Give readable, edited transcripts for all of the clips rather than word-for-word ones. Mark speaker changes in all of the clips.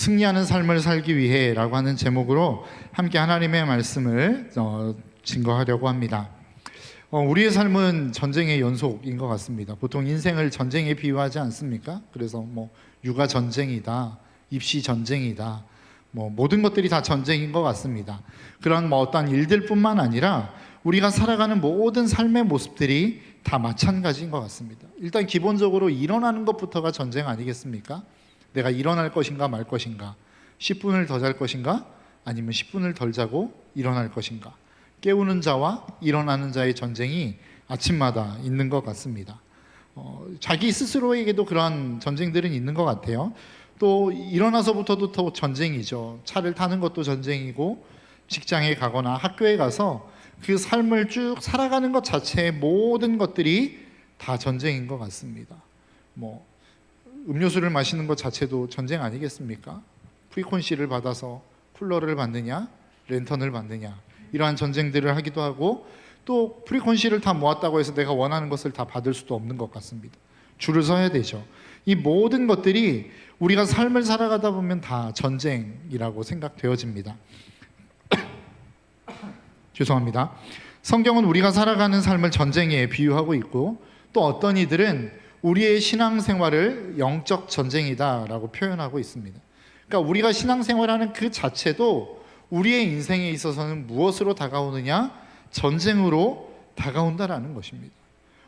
Speaker 1: 승리하는 삶을 살기 위해 라고 하는 제목으로 함께 하나님의 말씀을 증거하려고 합니다. 우리의 삶은 전쟁의 연속인 것 같습니다. 보통 인생을 전쟁에 비유하지 않습니까? 그래서 육아 전쟁이다, 입시 전쟁이다, 모든 것들이 다 전쟁인 것 같습니다. 그런 어떤 일들뿐만 아니라 우리가 살아가는 모든 삶의 모습들이 다 마찬가지인 것 같습니다. 일단 기본적으로 일어나는 것부터가 전쟁 아니겠습니까? 내가 일어날 것인가 말 것인가, 10분을 더 잘 것인가, 아니면 10분을 덜 자고 일어날 것인가, 깨우는 자와 일어나는 자의 전쟁이 아침마다 있는 것 같습니다. 자기 스스로에게도 그러한 전쟁들은 있는 것 같아요. 또 일어나서부터도 또 전쟁이죠. 차를 타는 것도 전쟁이고, 직장에 가거나 학교에 가서 그 삶을 쭉 살아가는 것 자체의 모든 것들이 다 전쟁인 것 같습니다. 음료수를 마시는 것 자체도 전쟁 아니겠습니까? 프리퀀시를 받아서 쿨러를 받느냐, 랜턴을 받느냐, 이러한 전쟁들을 하기도 하고, 또 프리퀀시를 다 모았다고 해서 내가 원하는 것을 다 받을 수도 없는 것 같습니다. 줄을 서야 되죠. 이 모든 것들이 우리가 삶을 살아가다 보면 다 전쟁이라고 생각되어집니다. 죄송합니다. 성경은 우리가 살아가는 삶을 전쟁에 비유하고 있고, 또 어떤 이들은 우리의 신앙생활을 영적 전쟁이다라고 표현하고 있습니다. 그러니까 우리가 신앙생활하는 그 자체도 우리의 인생에 있어서는 무엇으로 다가오느냐? 전쟁으로 다가온다라는 것입니다.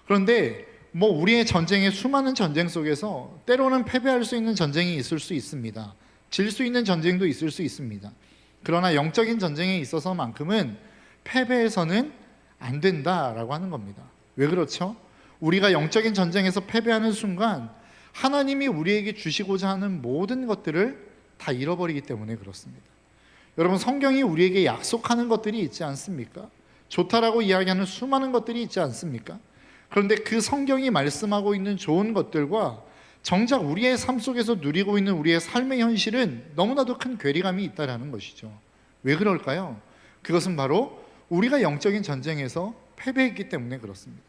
Speaker 1: 그런데 우리의 전쟁의 수많은 전쟁 속에서 때로는 패배할 수 있는 전쟁이 있을 수 있습니다. 질 수 있는 전쟁도 있을 수 있습니다. 그러나 영적인 전쟁에 있어서만큼은 패배해서는 안 된다라고 하는 겁니다. 왜 그렇죠? 우리가 영적인 전쟁에서 패배하는 순간 하나님이 우리에게 주시고자 하는 모든 것들을 다 잃어버리기 때문에 그렇습니다. 여러분, 성경이 우리에게 약속하는 것들이 있지 않습니까? 좋다라고 이야기하는 수많은 것들이 있지 않습니까? 그런데 그 성경이 말씀하고 있는 좋은 것들과 정작 우리의 삶 속에서 누리고 있는 우리의 삶의 현실은 너무나도 큰 괴리감이 있다는 것이죠. 왜 그럴까요? 그것은 바로 우리가 영적인 전쟁에서 패배했기 때문에 그렇습니다.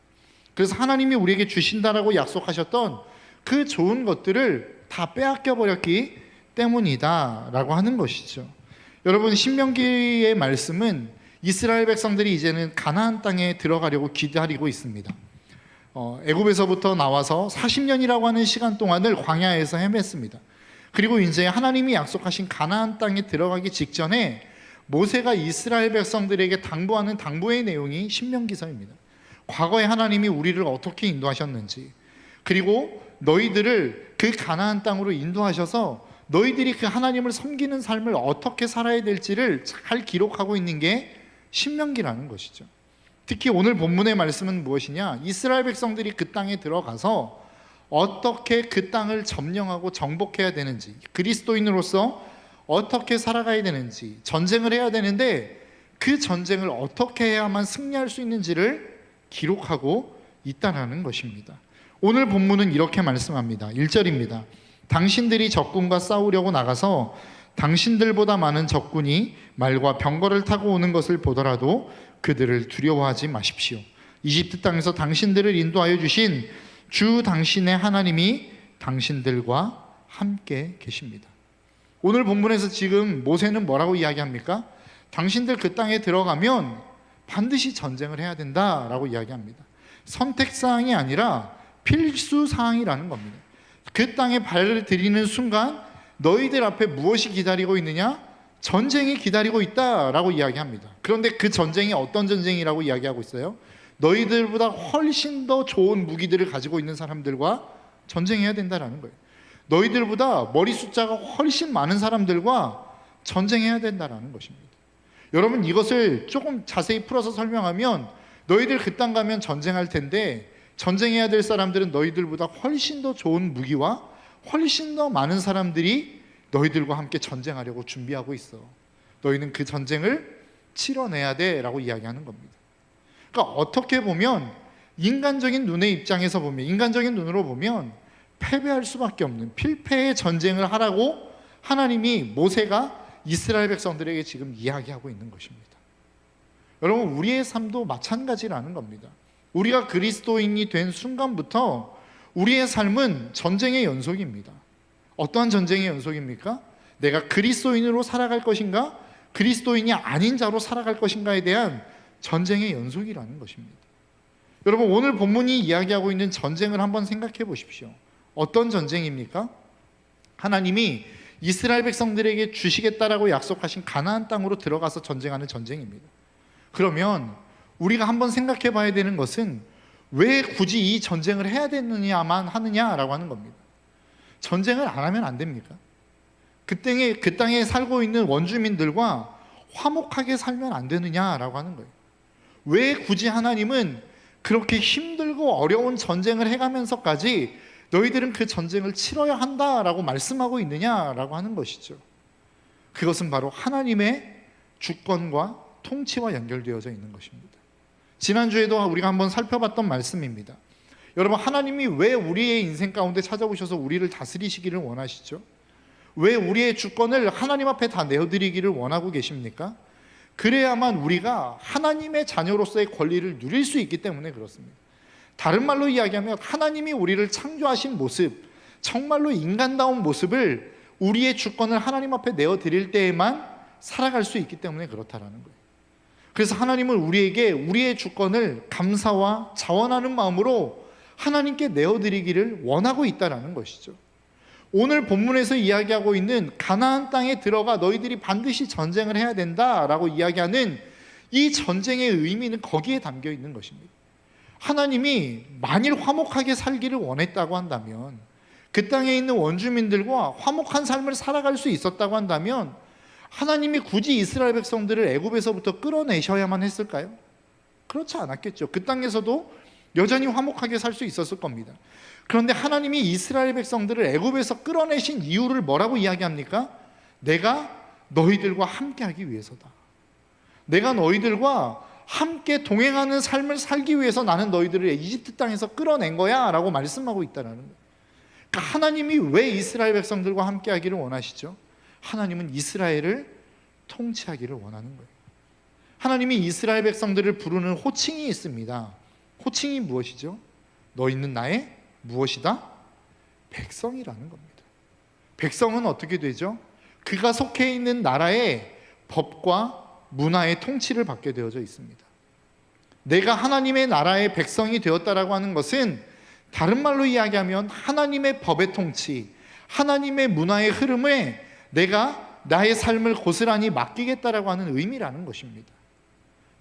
Speaker 1: 그래서 하나님이 우리에게 주신다라고 약속하셨던 그 좋은 것들을 다 빼앗겨 버렸기 때문이다 라고 하는 것이죠. 여러분, 신명기의 말씀은 이스라엘 백성들이 이제는 가나안 땅에 들어가려고 기다리고 있습니다. 애굽에서부터 나와서 40년이라고 하는 시간 동안을 광야에서 헤맸습니다. 그리고 이제 하나님이 약속하신 가나안 땅에 들어가기 직전에 모세가 이스라엘 백성들에게 당부하는 당부의 내용이 신명기서입니다. 과거에 하나님이 우리를 어떻게 인도하셨는지, 그리고 너희들을 그 가나안 땅으로 인도하셔서 너희들이 그 하나님을 섬기는 삶을 어떻게 살아야 될지를 잘 기록하고 있는 게 신명기라는 것이죠. 특히 오늘 본문의 말씀은 무엇이냐? 이스라엘 백성들이 그 땅에 들어가서 어떻게 그 땅을 점령하고 정복해야 되는지, 그리스도인으로서 어떻게 살아가야 되는지, 전쟁을 해야 되는데 그 전쟁을 어떻게 해야만 승리할 수 있는지를 기록하고 있다는 것입니다. 오늘 본문은 이렇게 말씀합니다. 1절입니다. 당신들이 적군과 싸우려고 나가서 당신들보다 많은 적군이 말과 병거를 타고 오는 것을 보더라도 그들을 두려워하지 마십시오. 이집트 땅에서 당신들을 인도하여 주신 주 당신의 하나님이 당신들과 함께 계십니다. 오늘 본문에서 지금 모세는 뭐라고 이야기합니까? 당신들 그 땅에 들어가면 반드시 전쟁을 해야 된다라고 이야기합니다. 선택사항이 아니라 필수사항이라는 겁니다. 그 땅에 발을 들이는 순간 너희들 앞에 무엇이 기다리고 있느냐? 전쟁이 기다리고 있다라고 이야기합니다. 그런데 그 전쟁이 어떤 전쟁이라고 이야기하고 있어요? 너희들보다 훨씬 더 좋은 무기들을 가지고 있는 사람들과 전쟁해야 된다라는 거예요. 너희들보다 머리 숫자가 훨씬 많은 사람들과 전쟁해야 된다라는 것입니다. 여러분, 이것을 조금 자세히 풀어서 설명하면 너희들 그 땅 가면 전쟁할 텐데 전쟁해야 될 사람들은 너희들보다 훨씬 더 좋은 무기와 훨씬 더 많은 사람들이 너희들과 함께 전쟁하려고 준비하고 있어. 너희는 그 전쟁을 치러내야 돼 라고 이야기하는 겁니다. 그러니까 어떻게 보면 인간적인 눈의 입장에서 보면, 인간적인 눈으로 보면 패배할 수밖에 없는 필패의 전쟁을 하라고 하나님이 모세가 이스라엘 백성들에게 지금 이야기하고 있는 것입니다. 여러분, 우리의 삶도 마찬가지라는 겁니다. 우리가 그리스도인이 된 순간부터 우리의 삶은 전쟁의 연속입니다. 어떠한 전쟁의 연속입니까? 내가 그리스도인으로 살아갈 것인가, 그리스도인이 아닌 자로 살아갈 것인가에 대한 전쟁의 연속이라는 것입니다. 여러분, 오늘 본문이 이야기하고 있는 전쟁을 한번 생각해 보십시오. 어떤 전쟁입니까? 하나님이 이스라엘 백성들에게 주시겠다라고 약속하신 가나안 땅으로 들어가서 전쟁하는 전쟁입니다. 그러면 우리가 한번 생각해 봐야 되는 것은 왜 굳이 이 전쟁을 해야 되느냐만 하느냐라고 하는 겁니다. 전쟁을 안 하면 안 됩니까? 그 땅에 살고 있는 원주민들과 화목하게 살면 안 되느냐라고 하는 거예요. 왜 굳이 하나님은 그렇게 힘들고 어려운 전쟁을 해가면서까지 너희들은 그 전쟁을 치러야 한다라고 말씀하고 있느냐라고 하는 것이죠. 그것은 바로 하나님의 주권과 통치와 연결되어져 있는 것입니다. 지난주에도 우리가 한번 살펴봤던 말씀입니다. 여러분, 하나님이 왜 우리의 인생 가운데 찾아오셔서 우리를 다스리시기를 원하시죠? 왜 우리의 주권을 하나님 앞에 다 내어드리기를 원하고 계십니까? 그래야만 우리가 하나님의 자녀로서의 권리를 누릴 수 있기 때문에 그렇습니다. 다른 말로 이야기하면 하나님이 우리를 창조하신 모습, 정말로 인간다운 모습을 우리의 주권을 하나님 앞에 내어드릴 때에만 살아갈 수 있기 때문에 그렇다라는 거예요. 그래서 하나님은 우리에게 우리의 주권을 감사와 자원하는 마음으로 하나님께 내어드리기를 원하고 있다는 것이죠. 오늘 본문에서 이야기하고 있는 가나안 땅에 들어가 너희들이 반드시 전쟁을 해야 된다라고 이야기하는 이 전쟁의 의미는 거기에 담겨 있는 것입니다. 하나님이 만일 화목하게 살기를 원했다고 한다면, 그 땅에 있는 원주민들과 화목한 삶을 살아갈 수 있었다고 한다면 하나님이 굳이 이스라엘 백성들을 애굽에서부터 끌어내셔야만 했을까요? 그렇지 않았겠죠. 그 땅에서도 여전히 화목하게 살 수 있었을 겁니다. 그런데 하나님이 이스라엘 백성들을 애굽에서 끌어내신 이유를 뭐라고 이야기합니까? 내가 너희들과 함께하기 위해서다. 내가 너희들과 함께 동행하는 삶을 살기 위해서 나는 너희들을 이집트 땅에서 끌어낸 거야 라고 말씀하고 있다는 거예요. 그러니까 하나님이 왜 이스라엘 백성들과 함께하기를 원하시죠? 하나님은 이스라엘을 통치하기를 원하는 거예요. 하나님이 이스라엘 백성들을 부르는 호칭이 있습니다. 호칭이 무엇이죠? 너희는 나의 무엇이다? 백성이라는 겁니다. 백성은 어떻게 되죠? 그가 속해 있는 나라의 법과 문화의 통치를 받게 되어져 있습니다. 내가 하나님의 나라의 백성이 되었다라고 하는 것은 다른 말로 이야기하면 하나님의 법의 통치, 하나님의 문화의 흐름에 내가 나의 삶을 고스란히 맡기겠다라고 하는 의미라는 것입니다.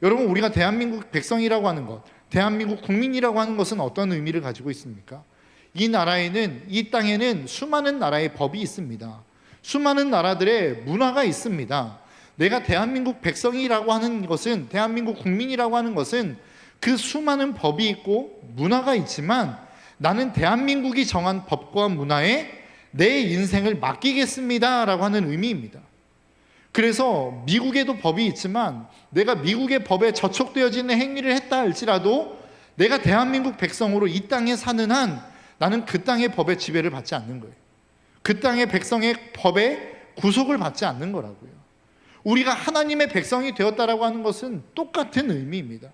Speaker 1: 여러분, 우리가 대한민국 백성이라고 하는 것, 대한민국 국민이라고 하는 것은 어떤 의미를 가지고 있습니까? 이 나라에는, 이 땅에는 수많은 나라의 법이 있습니다. 수많은 나라들의 문화가 있습니다. 내가 대한민국 백성이라고 하는 것은, 대한민국 국민이라고 하는 것은 그 수많은 법이 있고 문화가 있지만 나는 대한민국이 정한 법과 문화에 내 인생을 맡기겠습니다 라고 하는 의미입니다. 그래서 미국에도 법이 있지만 내가 미국의 법에 저촉되어지는 행위를 했다 할지라도 내가 대한민국 백성으로 이 땅에 사는 한 나는 그 땅의 법의 지배를 받지 않는 거예요. 그 땅의 백성의 법에 구속을 받지 않는 거라고요. 우리가 하나님의 백성이 되었다라고 하는 것은 똑같은 의미입니다.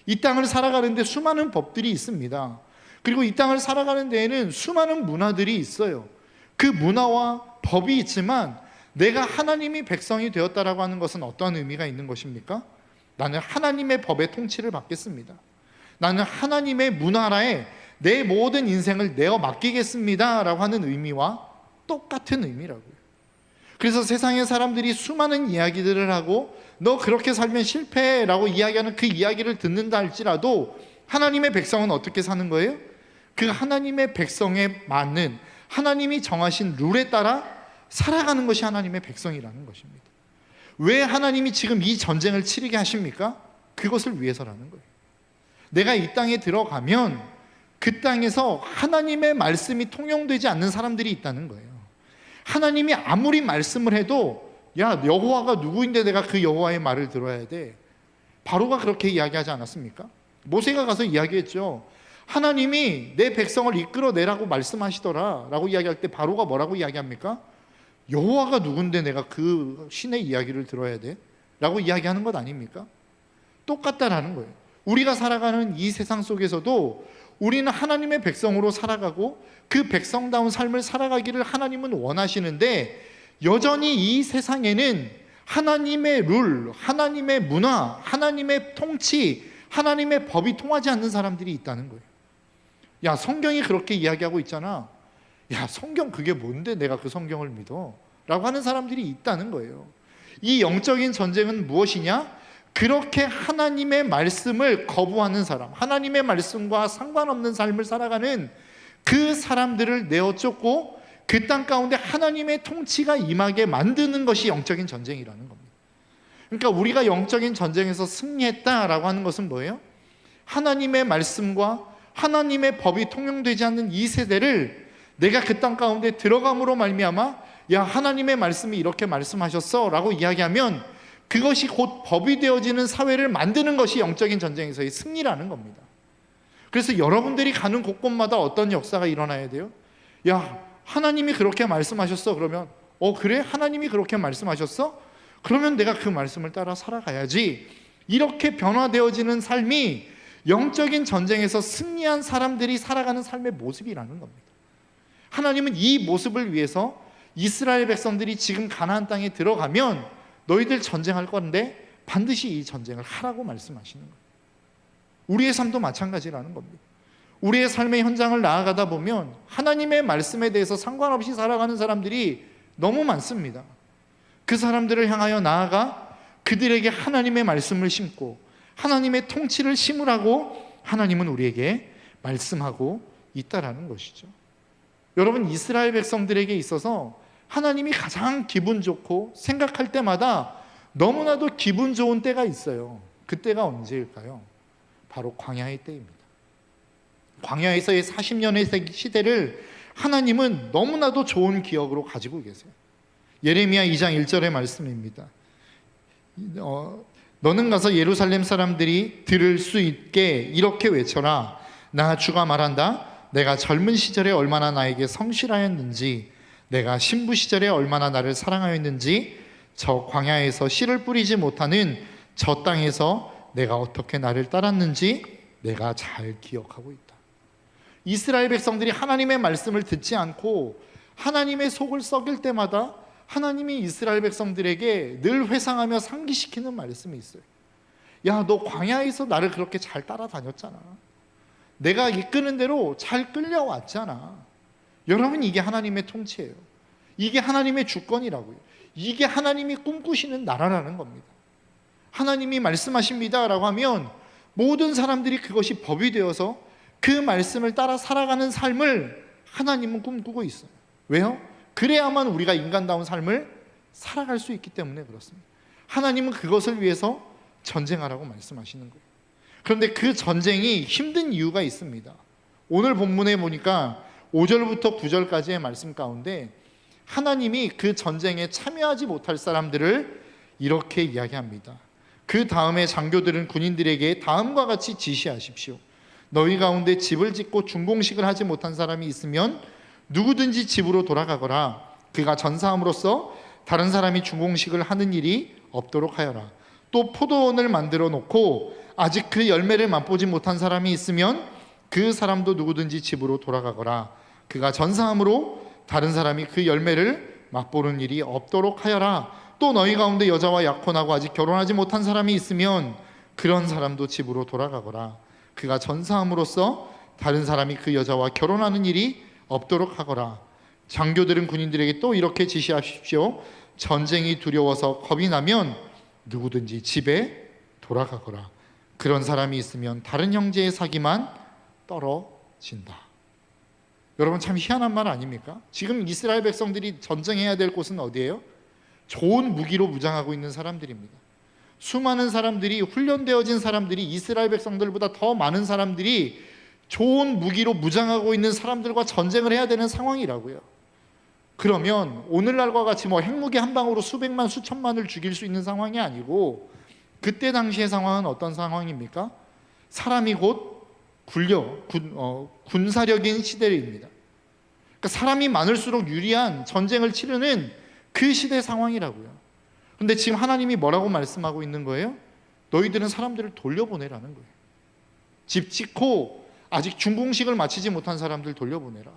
Speaker 1: 이 땅을 살아가는데 수많은 법들이 있습니다. 그리고 이 땅을 살아가는 데에는 수많은 문화들이 있어요. 그 문화와 법이 있지만 내가 하나님이 백성이 되었다라고 하는 것은 어떤 의미가 있는 것입니까? 나는 하나님의 법의 통치를 받겠습니다. 나는 하나님의 문화라에 내 모든 인생을 내어 맡기겠습니다 라고 하는 의미와 똑같은 의미라고요. 그래서 세상의 사람들이 수많은 이야기들을 하고 너 그렇게 살면 실패해 라고 이야기하는 그 이야기를 듣는다 할지라도 하나님의 백성은 어떻게 사는 거예요? 그 하나님의 백성에 맞는 하나님이 정하신 룰에 따라 살아가는 것이 하나님의 백성이라는 것입니다. 왜 하나님이 지금 이 전쟁을 치르게 하십니까? 그것을 위해서라는 거예요. 내가 이 땅에 들어가면 그 땅에서 하나님의 말씀이 통용되지 않는 사람들이 있다는 거예요. 하나님이 아무리 말씀을 해도 야, 여호와가 누구인데 내가 그 여호와의 말을 들어야 돼. 바로가 그렇게 이야기하지 않았습니까? 모세가 가서 이야기했죠. 하나님이 내 백성을 이끌어내라고 말씀하시더라 라고 이야기할 때 바로가 뭐라고 이야기합니까? 여호와가 누군데 내가 그 신의 이야기를 들어야 돼? 라고 이야기하는 것 아닙니까? 똑같다라는 거예요. 우리가 살아가는 이 세상 속에서도 우리는 하나님의 백성으로 살아가고 그 백성다운 삶을 살아가기를 하나님은 원하시는데 여전히 이 세상에는 하나님의 룰, 하나님의 문화, 하나님의 통치, 하나님의 법이 통하지 않는 사람들이 있다는 거예요. 야, 성경이 그렇게 이야기하고 있잖아. 야, 성경 그게 뭔데 내가 그 성경을 믿어? 라고 하는 사람들이 있다는 거예요. 이 영적인 전쟁은 무엇이냐? 그렇게 하나님의 말씀을 거부하는 사람, 하나님의 말씀과 상관없는 삶을 살아가는 그 사람들을 내어 쫓고 그 땅 가운데 하나님의 통치가 임하게 만드는 것이 영적인 전쟁이라는 겁니다. 그러니까 우리가 영적인 전쟁에서 승리했다라고 하는 것은 뭐예요? 하나님의 말씀과 하나님의 법이 통용되지 않는 이 세대를 내가 그 땅 가운데 들어감으로 말미암아 야, 하나님의 말씀이 이렇게 말씀하셨어 라고 이야기하면 그것이 곧 법이 되어지는 사회를 만드는 것이 영적인 전쟁에서의 승리라는 겁니다. 그래서 여러분들이 가는 곳곳마다 어떤 역사가 일어나야 돼요? 야, 하나님이 그렇게 말씀하셨어. 그러면 그래? 하나님이 그렇게 말씀하셨어? 그러면 내가 그 말씀을 따라 살아가야지. 이렇게 변화되어지는 삶이 영적인 전쟁에서 승리한 사람들이 살아가는 삶의 모습이라는 겁니다. 하나님은 이 모습을 위해서 이스라엘 백성들이 지금 가나안 땅에 들어가면 너희들 전쟁할 건데 반드시 이 전쟁을 하라고 말씀하시는 거예요. 우리의 삶도 마찬가지라는 겁니다. 우리의 삶의 현장을 나아가다 보면 하나님의 말씀에 대해서 상관없이 살아가는 사람들이 너무 많습니다. 그 사람들을 향하여 나아가 그들에게 하나님의 말씀을 심고 하나님의 통치를 심으라고 하나님은 우리에게 말씀하고 있다라는 것이죠. 여러분, 이스라엘 백성들에게 있어서 하나님이 가장 기분 좋고 생각할 때마다 너무나도 기분 좋은 때가 있어요. 그 때가 언제일까요? 바로 광야의 때입니다. 광야에서의 40년의 시대를 하나님은 너무나도 좋은 기억으로 가지고 계세요. 예레미야 2장 1절의 말씀입니다. 너는 가서 예루살렘 사람들이 들을 수 있게 이렇게 외쳐라. 나 주가 말한다. 내가 젊은 시절에 얼마나 나에게 성실하였는지, 내가 신부 시절에 얼마나 나를 사랑하였는지, 저 광야에서 씨를 뿌리지 못하는 저 땅에서 내가 어떻게 나를 따랐는지 내가 잘 기억하고 있다. 이스라엘 백성들이 하나님의 말씀을 듣지 않고 하나님의 속을 썩일 때마다 하나님이 이스라엘 백성들에게 늘 회상하며 상기시키는 말씀이 있어요. 야, 너 광야에서 나를 그렇게 잘 따라다녔잖아. 내가 이끄는 대로 잘 끌려왔잖아. 여러분, 이게 하나님의 통치예요. 이게 하나님의 주권이라고요. 이게 하나님이 꿈꾸시는 나라라는 겁니다. 하나님이 말씀하십니다 라고 하면 모든 사람들이 그것이 법이 되어서 그 말씀을 따라 살아가는 삶을 하나님은 꿈꾸고 있어요. 왜요? 그래야만 우리가 인간다운 삶을 살아갈 수 있기 때문에 그렇습니다. 하나님은 그것을 위해서 전쟁하라고 말씀하시는 거예요. 그런데 그 전쟁이 힘든 이유가 있습니다. 오늘 본문에 보니까 5절부터 9절까지의 말씀 가운데 하나님이 그 전쟁에 참여하지 못할 사람들을 이렇게 이야기합니다. 그 다음에 장교들은 군인들에게 다음과 같이 지시하십시오. 너희 가운데 집을 짓고 준공식을 하지 못한 사람이 있으면 누구든지 집으로 돌아가거라. 그가 전사함으로써 다른 사람이 준공식을 하는 일이 없도록 하여라. 또 포도원을 만들어 놓고 아직 그 열매를 맛보지 못한 사람이 있으면 그 사람도 누구든지 집으로 돌아가거라. 그가 전사함으로 다른 사람이 그 열매를 맛보는 일이 없도록 하여라. 또 너희 가운데 여자와 약혼하고 아직 결혼하지 못한 사람이 있으면 그런 사람도 집으로 돌아가거라. 그가 전사함으로써 다른 사람이 그 여자와 결혼하는 일이 없도록 하거라. 장교들은 군인들에게 또 이렇게 지시하십시오. 전쟁이 두려워서 겁이 나면 누구든지 집에 돌아가거라. 그런 사람이 있으면 다른 형제의 사기만 떨어진다. 여러분, 참 희한한 말 아닙니까? 지금 이스라엘 백성들이 전쟁해야 될 곳은 어디예요? 좋은 무기로 무장하고 있는 사람들입니다. 수많은 사람들이, 훈련되어진 사람들이, 이스라엘 백성들보다 더 많은 사람들이 좋은 무기로 무장하고 있는 사람들과 전쟁을 해야 되는 상황이라고요. 그러면 오늘날과 같이 핵무기 한 방으로 수백만 수천만을 죽일 수 있는 상황이 아니고 그때 당시의 상황은 어떤 상황입니까? 사람이 곧 군사력인 시대입니다. 그러니까 사람이 많을수록 유리한 전쟁을 치르는 그 시대 상황이라고요. 그런데 지금 하나님이 뭐라고 말씀하고 있는 거예요? 너희들은 사람들을 돌려보내라는 거예요. 집 짓고 아직 준공식을 마치지 못한 사람들 돌려보내라.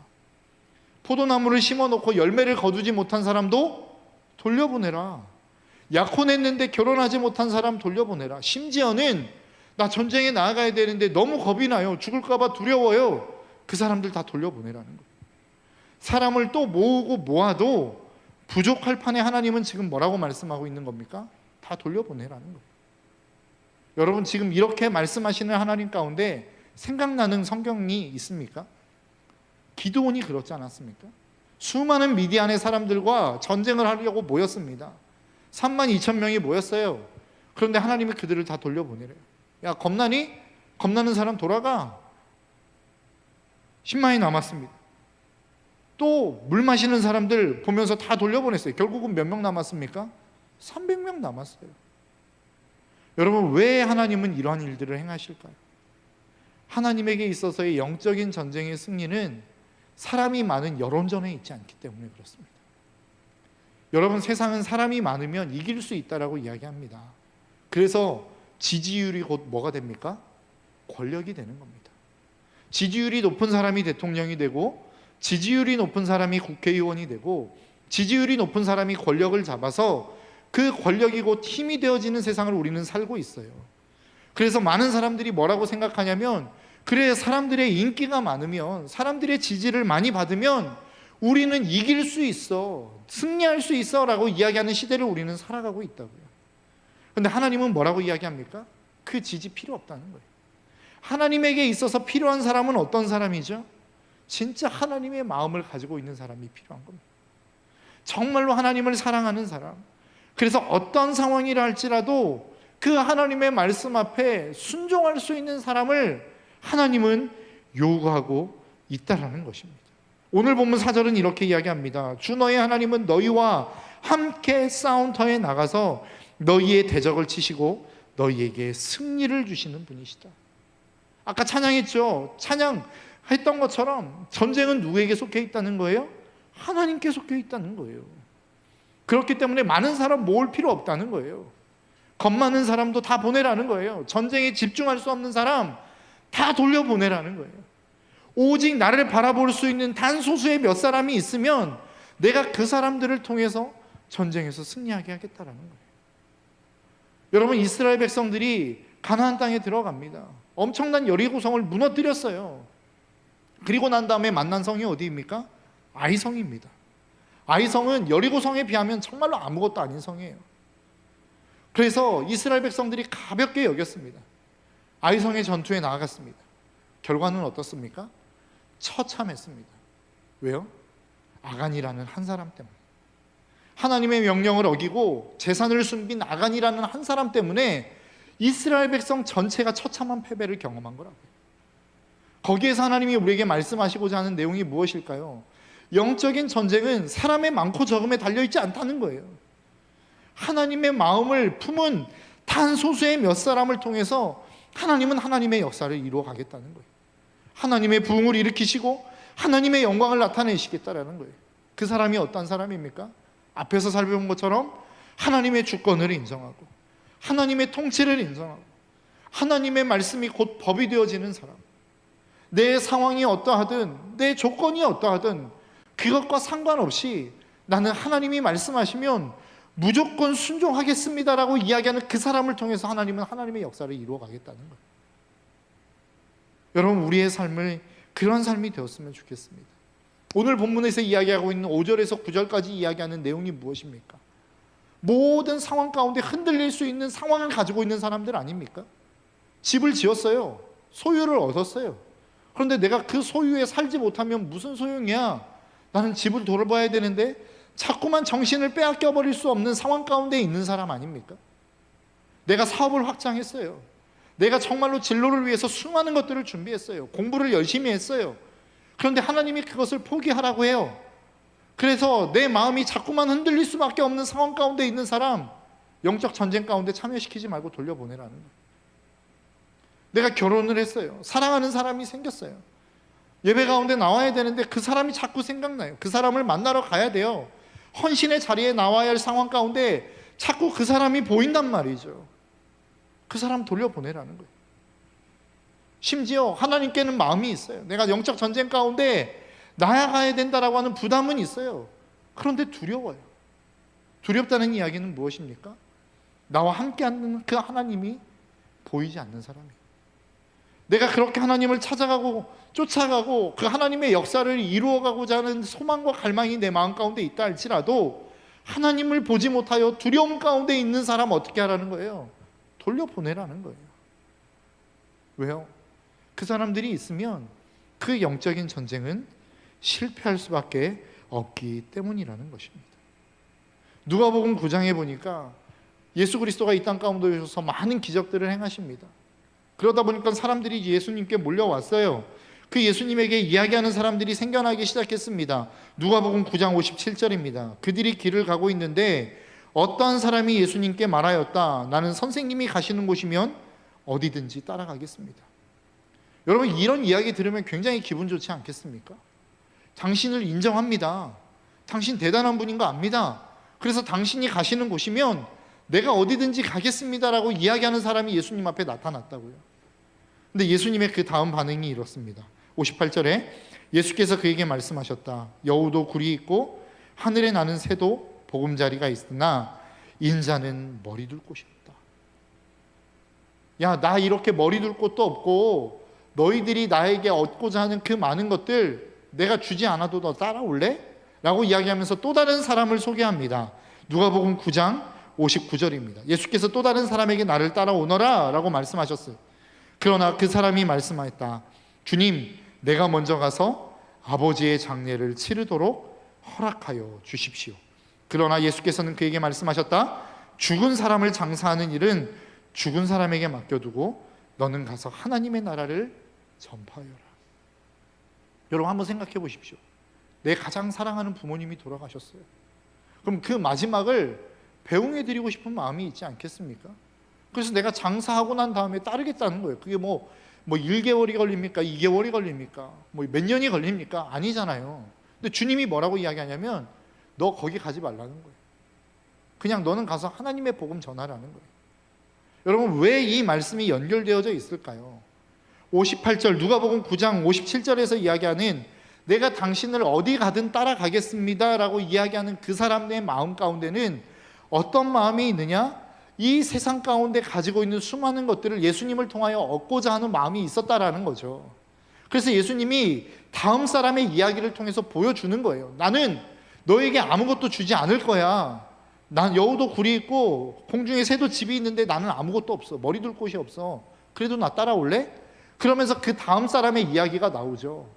Speaker 1: 포도나무를 심어놓고 열매를 거두지 못한 사람도 돌려보내라. 약혼했는데 결혼하지 못한 사람 돌려보내라. 심지어는 나 전쟁에 나아가야 되는데 너무 겁이 나요. 죽을까 봐 두려워요. 그 사람들 다 돌려보내라는 거예요. 사람을 또 모으고 모아도 부족할 판에 하나님은 지금 뭐라고 말씀하고 있는 겁니까? 다 돌려보내라는 거예요. 여러분, 지금 이렇게 말씀하시는 하나님 가운데 생각나는 성경이 있습니까? 기드온이 그렇지 않았습니까? 수많은 미디안의 사람들과 전쟁을 하려고 모였습니다. 32,000명이 모였어요. 그런데 하나님이 그들을 다 돌려보내래요. 야, 겁나니? 겁나는 사람 돌아가. 10만이 남았습니다. 또 물 마시는 사람들 보면서 다 돌려보냈어요. 결국은 몇 명 남았습니까? 300명 남았어요. 여러분, 왜 하나님은 이러한 일들을 행하실까요? 하나님에게 있어서의 영적인 전쟁의 승리는 사람이 많은 여론전에 있지 않기 때문에 그렇습니다. 여러분, 세상은 사람이 많으면 이길 수 있다라고 이야기합니다. 그래서 지지율이 곧 뭐가 됩니까? 권력이 되는 겁니다. 지지율이 높은 사람이 대통령이 되고, 지지율이 높은 사람이 국회의원이 되고, 지지율이 높은 사람이 권력을 잡아서 그 권력이 곧 힘이 되어지는 세상을 우리는 살고 있어요. 그래서 많은 사람들이 뭐라고 생각하냐면, 그래, 사람들의 인기가 많으면, 사람들의 지지를 많이 받으면 우리는 이길 수 있어, 승리할 수 있어 라고 이야기하는 시대를 우리는 살아가고 있다고요. 그런데 하나님은 뭐라고 이야기합니까? 그 지지 필요 없다는 거예요. 하나님에게 있어서 필요한 사람은 어떤 사람이죠? 진짜 하나님의 마음을 가지고 있는 사람이 필요한 겁니다. 정말로 하나님을 사랑하는 사람. 그래서 어떤 상황이라 할지라도 그 하나님의 말씀 앞에 순종할 수 있는 사람을 하나님은 요구하고 있다라는 것입니다. 오늘 본문 4절은 이렇게 이야기합니다. 주 너의 하나님은 너희와 함께 싸움터에 나가서 너희의 대적을 치시고 너희에게 승리를 주시는 분이시다. 아까 찬양했죠. 찬양했던 것처럼 전쟁은 누구에게 속해 있다는 거예요? 하나님께 속해 있다는 거예요. 그렇기 때문에 많은 사람 모을 필요 없다는 거예요. 겁 많은 사람도 다 보내라는 거예요. 전쟁에 집중할 수 없는 사람 다 돌려보내라는 거예요. 오직 나를 바라볼 수 있는 단 소수의 몇 사람이 있으면 내가 그 사람들을 통해서 전쟁에서 승리하게 하겠다라는 거예요. 여러분, 이스라엘 백성들이 가나안 땅에 들어갑니다. 엄청난 여리고성을 무너뜨렸어요. 그리고 난 다음에 만난 성이 어디입니까? 아이성입니다. 아이성은 여리고성에 비하면 정말로 아무것도 아닌 성이에요. 그래서 이스라엘 백성들이 가볍게 여겼습니다. 아이성의 전투에 나아갔습니다. 결과는 어떻습니까? 처참했습니다. 왜요? 아간이라는 한 사람 때문에. 하나님의 명령을 어기고 재산을 숨긴 아간이라는 한 사람 때문에 이스라엘 백성 전체가 처참한 패배를 경험한 거라고요. 거기에서 하나님이 우리에게 말씀하시고자 하는 내용이 무엇일까요? 영적인 전쟁은 사람의 많고 적음에 달려있지 않다는 거예요. 하나님의 마음을 품은 단 소수의 몇 사람을 통해서 하나님은 하나님의 역사를 이루어 가겠다는 거예요. 하나님의 부흥을 일으키시고 하나님의 영광을 나타내시겠다라는 거예요. 그 사람이 어떤 사람입니까? 앞에서 살펴본 것처럼 하나님의 주권을 인정하고 하나님의 통치를 인정하고 하나님의 말씀이 곧 법이 되어지는 사람. 내 상황이 어떠하든 내 조건이 어떠하든 그것과 상관없이 나는 하나님이 말씀하시면 무조건 순종하겠습니다라고 이야기하는 그 사람을 통해서 하나님은 하나님의 역사를 이루어 가겠다는 거예요. 여러분, 우리의 삶을 그런 삶이 되었으면 좋겠습니다. 오늘 본문에서 이야기하고 있는 5절에서 9절까지 이야기하는 내용이 무엇입니까? 모든 상황 가운데 흔들릴 수 있는 상황을 가지고 있는 사람들 아닙니까? 집을 지었어요. 소유를 얻었어요. 그런데 내가 그 소유에 살지 못하면 무슨 소용이야? 나는 집을 돌아봐야 되는데 자꾸만 정신을 빼앗겨 버릴 수 없는 상황 가운데 있는 사람 아닙니까? 내가 사업을 확장했어요. 내가 정말로 진로를 위해서 수많은 것들을 준비했어요. 공부를 열심히 했어요. 그런데 하나님이 그것을 포기하라고 해요. 그래서 내 마음이 자꾸만 흔들릴 수밖에 없는 상황 가운데 있는 사람, 영적 전쟁 가운데 참여시키지 말고 돌려보내라는 거예요. 내가 결혼을 했어요. 사랑하는 사람이 생겼어요. 예배 가운데 나와야 되는데 그 사람이 자꾸 생각나요. 그 사람을 만나러 가야 돼요. 헌신의 자리에 나와야 할 상황 가운데 자꾸 그 사람이 보인단 말이죠. 그 사람 돌려보내라는 거예요. 심지어 하나님께는 마음이 있어요. 내가 영적 전쟁 가운데 나아가야 된다라고 하는 부담은 있어요. 그런데 두려워요. 두렵다는 이야기는 무엇입니까? 나와 함께하는 그 하나님이 보이지 않는 사람이에요. 내가 그렇게 하나님을 찾아가고 쫓아가고 그 하나님의 역사를 이루어가고자 하는 소망과 갈망이 내 마음 가운데 있다 할지라도 하나님을 보지 못하여 두려움 가운데 있는 사람 어떻게 하라는 거예요? 돌려보내라는 거예요. 왜요? 그 사람들이 있으면 그 영적인 전쟁은 실패할 수밖에 없기 때문이라는 것입니다. 누가복음 9장에 보니까 예수 그리스도가 이 땅 가운데 오셔서 많은 기적들을 행하십니다. 그러다 보니까 사람들이 예수님께 몰려왔어요. 그 예수님에게 이야기하는 사람들이 생겨나기 시작했습니다. 누가복음 9장 57절입니다. 그들이 길을 가고 있는데 어떤 사람이 예수님께 말하였다. 나는 선생님이 가시는 곳이면 어디든지 따라가겠습니다. 여러분, 이런 이야기 들으면 굉장히 기분 좋지 않겠습니까? 당신을 인정합니다. 당신 대단한 분인 거 압니다. 그래서 당신이 가시는 곳이면 내가 어디든지 가겠습니다라고 이야기하는 사람이 예수님 앞에 나타났다고요. 근데 예수님의 그 다음 반응이 이렇습니다. 58절에 예수께서 그에게 말씀하셨다. 여우도 굴이 있고 하늘에 나는 새도 보금자리가 있으나 인자는 머리 둘 곳이 없다. 야, 나 이렇게 머리 둘 곳도 없고 너희들이 나에게 얻고자 하는 그 많은 것들 내가 주지 않아도 너 따라올래? 라고 이야기하면서 또 다른 사람을 소개합니다. 누가복음 9장 59절입니다. 예수께서 또 다른 사람에게 나를 따라오너라 라고 말씀하셨어요. 그러나 그 사람이 말씀하였다. 주님, 내가 먼저 가서 아버지의 장례를 치르도록 허락하여 주십시오. 그러나 예수께서는 그에게 말씀하셨다. 죽은 사람을 장사하는 일은 죽은 사람에게 맡겨두고 너는 가서 하나님의 나라를 전파하여라. 여러분, 한번 생각해 보십시오. 내 가장 사랑하는 부모님이 돌아가셨어요. 그럼 그 마지막을 배웅해 드리고 싶은 마음이 있지 않겠습니까? 그래서 내가 장사하고 난 다음에 따르겠다는 거예요. 그게 뭐 1개월이 걸립니까? 2개월이 걸립니까? 뭐 몇 년이 걸립니까? 아니잖아요. 근데 주님이 뭐라고 이야기하냐면 너 거기 가지 말라는 거예요. 그냥 너는 가서 하나님의 복음 전하라는 거예요. 여러분, 왜 이 말씀이 연결되어져 있을까요? 58절 누가복음 9장 57절에서 이야기하는 내가 당신을 어디 가든 따라가겠습니다 라고 이야기하는 그 사람의 마음 가운데는 어떤 마음이 있느냐? 이 세상 가운데 가지고 있는 수많은 것들을 예수님을 통하여 얻고자 하는 마음이 있었다라는 거죠. 그래서 예수님이 다음 사람의 이야기를 통해서 보여주는 거예요. 나는 너에게 아무것도 주지 않을 거야. 난 여우도 굴이 있고 공중에 새도 집이 있는데 나는 아무것도 없어. 머리 둘 곳이 없어. 그래도 나 따라올래? 그러면서 그 다음 사람의 이야기가 나오죠.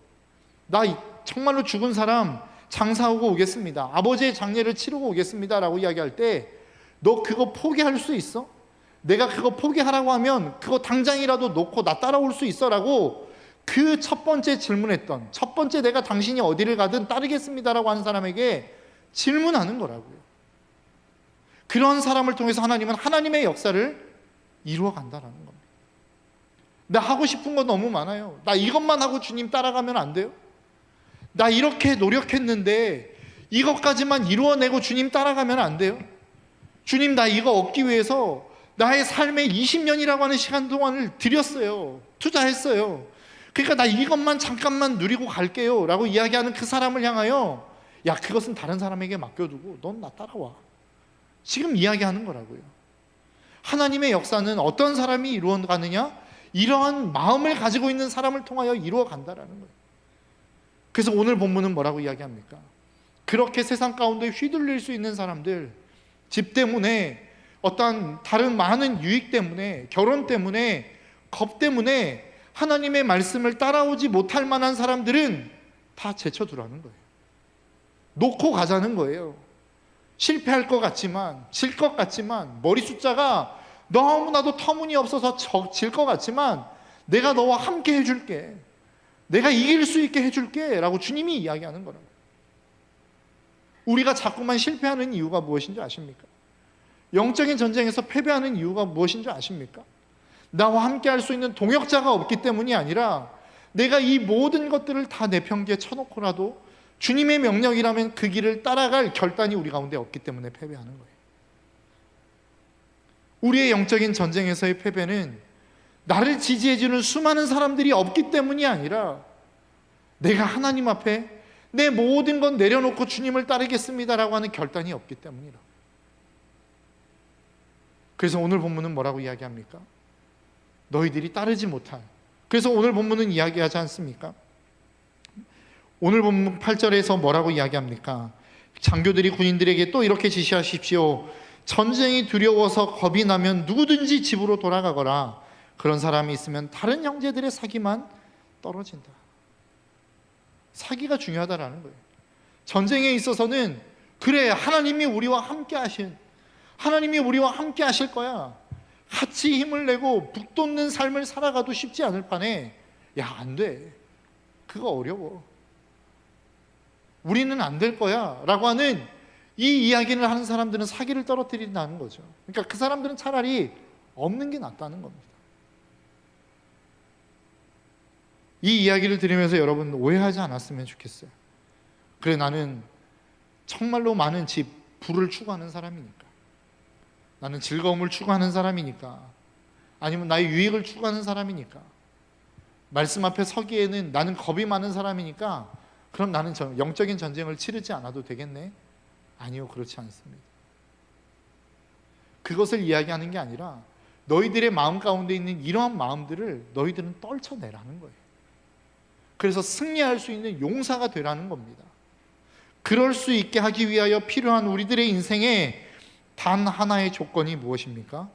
Speaker 1: 나 정말로 죽은 사람 장사하고 오겠습니다. 아버지의 장례를 치르고 오겠습니다 라고 이야기할 때 너 그거 포기할 수 있어? 내가 그거 포기하라고 하면 그거 당장이라도 놓고 나 따라올 수 있어? 라고 그 첫 번째 질문했던, 첫 번째 내가 당신이 어디를 가든 따르겠습니다 라고 하는 사람에게 질문하는 거라고요. 그런 사람을 통해서 하나님은 하나님의 역사를 이루어 간다는 겁니다. 나 하고 싶은 거 너무 많아요. 나 이것만 하고 주님 따라가면 안 돼요? 나 이렇게 노력했는데 이것까지만 이루어내고 주님 따라가면 안 돼요? 주님, 나 이거 얻기 위해서 나의 삶의 20년이라고 하는 시간 동안을 들였어요. 투자했어요. 그러니까 나 이것만 잠깐만 누리고 갈게요 라고 이야기하는 그 사람을 향하여 야, 그것은 다른 사람에게 맡겨두고 넌 나 따라와. 지금 이야기하는 거라고요. 하나님의 역사는 어떤 사람이 이루어가느냐? 이러한 마음을 가지고 있는 사람을 통하여 이루어간다라는 거예요. 그래서 오늘 본문은 뭐라고 이야기합니까? 그렇게 세상 가운데 휘둘릴 수 있는 사람들, 집 때문에 어떤 다른 많은 유익 때문에, 결혼 때문에, 겁 때문에 하나님의 말씀을 따라오지 못할 만한 사람들은 다 제쳐두라는 거예요. 놓고 가자는 거예요. 실패할 것 같지만, 질 것 같지만, 머리 숫자가 너무나도 터무니없어서 질 것 같지만 내가 너와 함께 해줄게, 내가 이길 수 있게 해줄게 라고 주님이 이야기하는 거라고. 우리가 자꾸만 실패하는 이유가 무엇인지 아십니까? 영적인 전쟁에서 패배하는 이유가 무엇인지 아십니까? 나와 함께 할 수 있는 동역자가 없기 때문이 아니라 내가 이 모든 것들을 다 내 편기에 쳐놓고라도 주님의 명령이라면 그 길을 따라갈 결단이 우리 가운데 없기 때문에 패배하는 거예요. 우리의 영적인 전쟁에서의 패배는 나를 지지해주는 수많은 사람들이 없기 때문이 아니라 내가 하나님 앞에 내 모든 건 내려놓고 주님을 따르겠습니다라고 하는 결단이 없기 때문이라. 그래서 오늘 본문은 뭐라고 이야기합니까? 너희들이 따르지 못할. 그래서 오늘 본문은 이야기하지 않습니까? 오늘 본문 8절에서 뭐라고 이야기합니까? 장교들이 군인들에게 또 이렇게 지시하십시오. 전쟁이 두려워서 겁이 나면 누구든지 집으로 돌아가거라. 그런 사람이 있으면 다른 형제들의 사기만 떨어진다. 사기가 중요하다라는 거예요. 전쟁에 있어서는 그래, 하나님이 우리와 함께 하신, 하나님이 우리와 함께 하실 거야. 같이 힘을 내고 북돋는 삶을 살아가도 쉽지 않을 판에 야, 안 돼. 그거 어려워. 우리는 안 될 거야 라고 하는 이 이야기를 하는 사람들은 사기를 떨어뜨린다는 거죠. 그러니까 그 사람들은 차라리 없는 게 낫다는 겁니다. 이 이야기를 들으면서 여러분 오해하지 않았으면 좋겠어요. 그래, 나는 정말로 많은 집, 부를 추구하는 사람이니까, 나는 즐거움을 추구하는 사람이니까, 아니면 나의 유익을 추구하는 사람이니까, 말씀 앞에 서기에는 나는 겁이 많은 사람이니까 그럼 나는 영적인 전쟁을 치르지 않아도 되겠네? 아니요, 그렇지 않습니다. 그것을 이야기하는 게 아니라 너희들의 마음 가운데 있는 이러한 마음들을 너희들은 떨쳐내라는 거예요. 그래서 승리할 수 있는 용사가 되라는 겁니다. 그럴 수 있게 하기 위하여 필요한 우리들의 인생에 단 하나의 조건이 무엇입니까?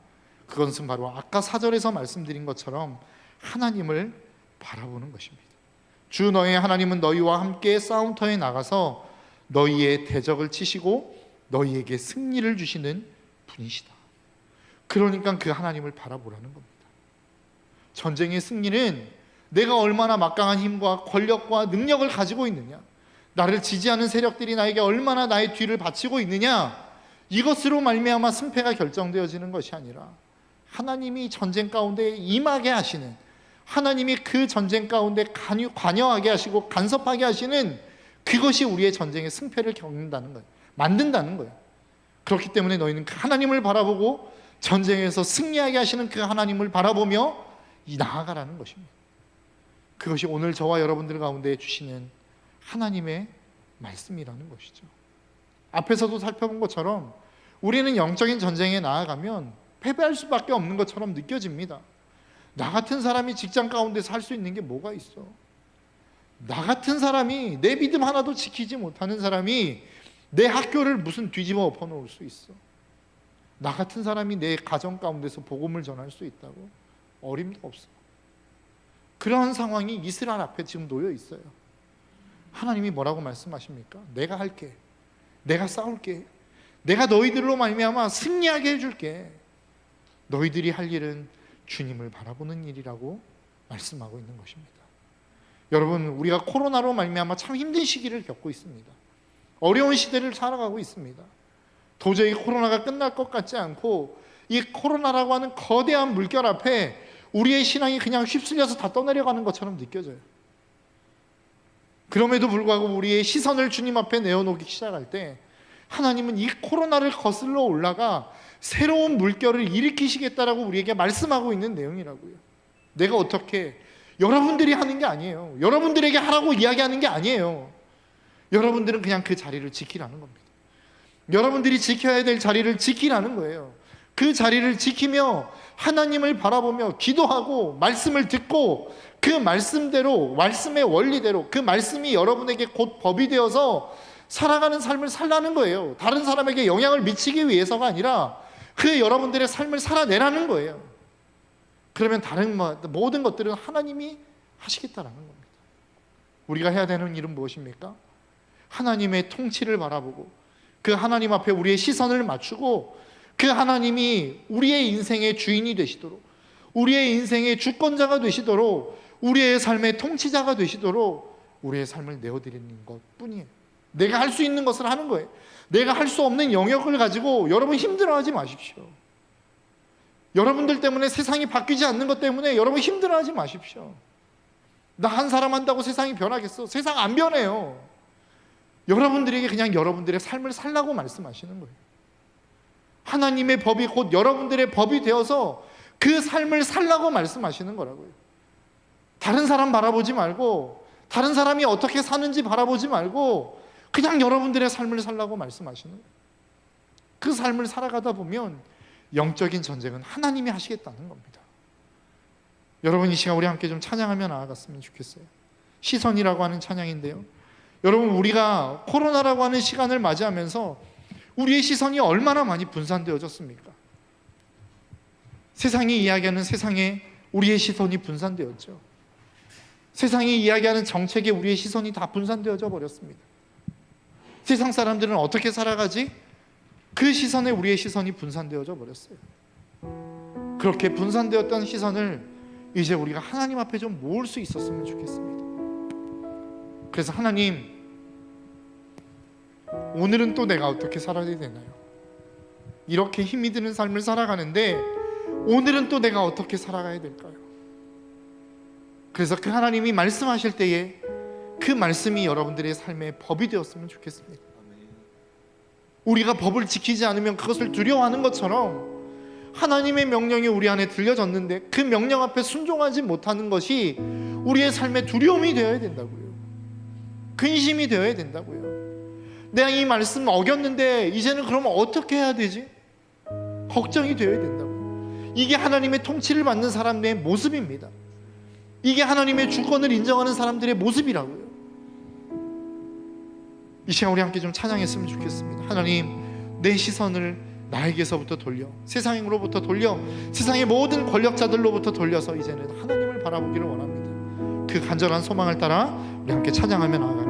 Speaker 1: 그것은 바로 아까 4절에서 말씀드린 것처럼 하나님을 바라보는 것입니다. 주 너의 하나님은 너희와 함께 싸움터에 나가서 너희의 대적을 치시고 너희에게 승리를 주시는 분이시다. 그러니까 그 하나님을 바라보라는 겁니다. 전쟁의 승리는 내가 얼마나 막강한 힘과 권력과 능력을 가지고 있느냐, 나를 지지하는 세력들이 나에게 얼마나 나의 뒤를 바치고 있느냐, 이것으로 말미암아 승패가 결정되어지는 것이 아니라 하나님이 전쟁 가운데 임하게 하시는, 하나님이 그 전쟁 가운데 관여하게 하시고 간섭하게 하시는 그것이 우리의 전쟁의 승패를 겪는다는 거예요. 만든다는 거예요. 그렇기 때문에 너희는 그 하나님을 바라보고 전쟁에서 승리하게 하시는 그 하나님을 바라보며 나아가라는 것입니다. 그것이 오늘 저와 여러분들 가운데 주시는 하나님의 말씀이라는 것이죠. 앞에서도 살펴본 것처럼 우리는 영적인 전쟁에 나아가면 패배할 수밖에 없는 것처럼 느껴집니다. 나 같은 사람이 직장 가운데서 할 수 있는 게 뭐가 있어? 나 같은 사람이, 내 믿음 하나도 지키지 못하는 사람이 내 학교를 무슨 뒤집어 엎어놓을 수 있어? 나 같은 사람이 내 가정 가운데서 복음을 전할 수 있다고? 어림도 없어. 그러한 상황이 이스라엘 앞에 지금 놓여 있어요. 하나님이 뭐라고 말씀하십니까? 내가 할게, 내가 싸울게, 내가 너희들로 말미암아 승리하게 해줄게. 너희들이 할 일은 주님을 바라보는 일이라고 말씀하고 있는 것입니다. 여러분, 우리가 코로나로 말미암아 참 힘든 시기를 겪고 있습니다. 어려운 시대를 살아가고 있습니다. 도저히 코로나가 끝날 것 같지 않고 이 코로나라고 하는 거대한 물결 앞에 우리의 신앙이 그냥 휩쓸려서 다 떠내려가는 것처럼 느껴져요. 그럼에도 불구하고 우리의 시선을 주님 앞에 내어놓기 시작할 때 하나님은 이 코로나를 거슬러 올라가 새로운 물결을 일으키시겠다라고 우리에게 말씀하고 있는 내용이라고요. 내가 어떻게, 여러분들이 하는 게 아니에요. 여러분들에게 하라고 이야기하는 게 아니에요. 여러분들은 그냥 그 자리를 지키라는 겁니다. 여러분들이 지켜야 될 자리를 지키라는 거예요. 그 자리를 지키며 하나님을 바라보며 기도하고 말씀을 듣고 그 말씀대로, 말씀의 원리대로 그 말씀이 여러분에게 곧 법이 되어서 살아가는 삶을 살라는 거예요. 다른 사람에게 영향을 미치기 위해서가 아니라 그 여러분들의 삶을 살아내라는 거예요. 그러면 다른 모든 것들은 하나님이 하시겠다라는 겁니다. 우리가 해야 되는 일은 무엇입니까? 하나님의 통치를 바라보고 그 하나님 앞에 우리의 시선을 맞추고 그 하나님이 우리의 인생의 주인이 되시도록, 우리의 인생의 주권자가 되시도록, 우리의 삶의 통치자가 되시도록 우리의 삶을 내어드리는 것뿐이에요. 내가 할 수 있는 것을 하는 거예요. 내가 할 수 없는 영역을 가지고 여러분 힘들어하지 마십시오. 여러분들 때문에 세상이 바뀌지 않는 것 때문에 여러분 힘들어하지 마십시오. 나 한 사람 한다고 세상이 변하겠어? 세상 안 변해요. 여러분들에게 그냥 여러분들의 삶을 살라고 말씀하시는 거예요. 하나님의 법이 곧 여러분들의 법이 되어서 그 삶을 살라고 말씀하시는 거라고요. 다른 사람 바라보지 말고, 다른 사람이 어떻게 사는지 바라보지 말고 그냥 여러분들의 삶을 살라고 말씀하시는 거예요. 그 삶을 살아가다 보면 영적인 전쟁은 하나님이 하시겠다는 겁니다. 여러분, 이 시간 우리 함께 좀 찬양하며 나아갔으면 좋겠어요. 시선이라고 하는 찬양인데요, 여러분, 우리가 코로나라고 하는 시간을 맞이하면서 우리의 시선이 얼마나 많이 분산되어졌습니까? 세상이 이야기하는 세상에 우리의 시선이 분산되었죠. 세상이 이야기하는 정책에 우리의 시선이 다 분산되어져 버렸습니다. 세상 사람들은 어떻게 살아가지? 그 시선에 우리의 시선이 분산되어져 버렸어요. 그렇게 분산되었던 시선을 이제 우리가 하나님 앞에 좀 모을 수 있었으면 좋겠습니다. 그래서 하나님, 오늘은 또 내가 어떻게 살아야 되나요? 이렇게 힘이 드는 삶을 살아가는데 오늘은 또 내가 어떻게 살아가야 될까요? 그래서 그 하나님이 말씀하실 때에 그 말씀이 여러분들의 삶의 법이 되었으면 좋겠습니다. 우리가 법을 지키지 않으면 그것을 두려워하는 것처럼 하나님의 명령이 우리 안에 들려졌는데 그 명령 앞에 순종하지 못하는 것이 우리의 삶의 두려움이 되어야 된다고요. 근심이 되어야 된다고요. 내가 이 말씀 어겼는데 이제는 그러면 어떻게 해야 되지? 걱정이 되어야 된다고요. 이게 하나님의 통치를 받는 사람의 모습입니다. 이게 하나님의 주권을 인정하는 사람들의 모습이라고요. 이 시간 우리 함께 좀 찬양했으면 좋겠습니다. 하나님, 내 시선을 나에게서부터 돌려, 세상으로부터 돌려, 세상의 모든 권력자들로부터 돌려서 이제는 하나님을 바라보기를 원합니다. 그 간절한 소망을 따라 우리 함께 찬양하며 나아가겠습니다.